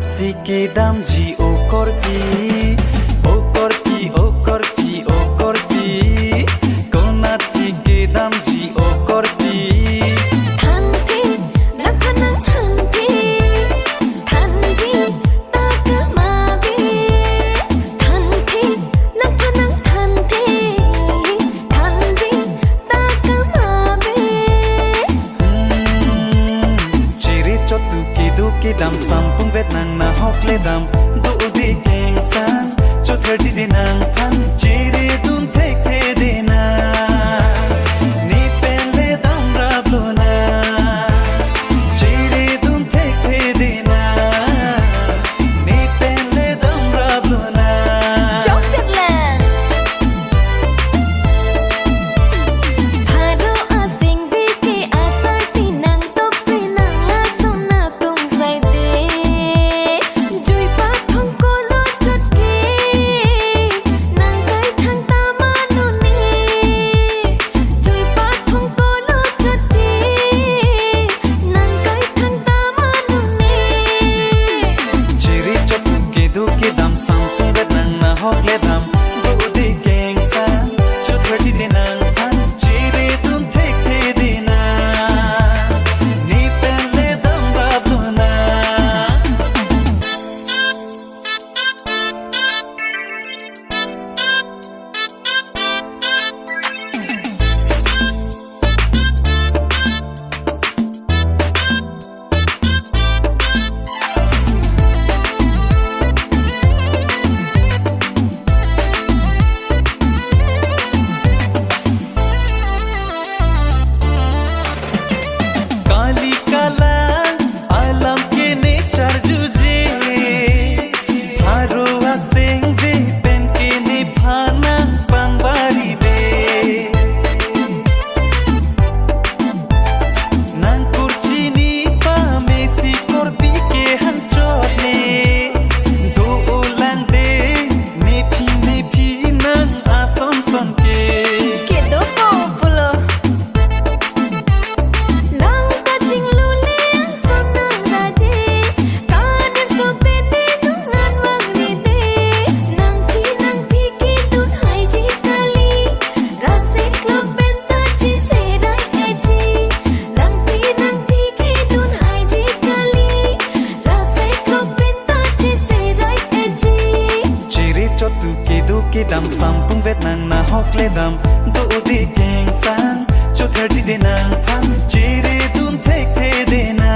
siki damji o korpi o korpi o korpi o korpi konat siki damji o korpi thanti nakhanang thanti thanti takamabe thanti nakhanang thanti thanti takamabe chiri chotu ki dam sampung vet nang na hok le dam du di keng san cho 30 din nang phan chiri dun thek the de na ni pen le dam rab lo na chiri dun thek the de na ni pen le dam rab lo na chok tet lan pharo a sing vi ke asar ti nang tok ti nang la sona tung sai de jui pa thong ko lo chot ke nang kai thang ta ma nu ni jui pa thong ko lo chot ke nang kai thang ta ma nu ni chiri chotu ki dam sampung vet nang na hok le dam du di keng san cho 30 din nang phan chiri dun thek the de na ni pen le dam rab lo na काली काला आलम के ने चरजुजे हारोआ सिंह वे pen के ने भाना पंबारी दे नंग कुर्चीनी पा Messi Korbi के हंचोले दो ओलान दे ने भी नंग आसम सन के Quedó populo Lang ka ching lule sonang raje kanem so pete tungan wang ride nang pi ki tun hai ji kali rase club benta ji se rai eji nang pi ki tun hai ji kali rase club benta ji se rai eji chiri chotu ki dam sampung vet nang na hok le dam du di keng san cho 30 din nang phan chiri dun thek the de na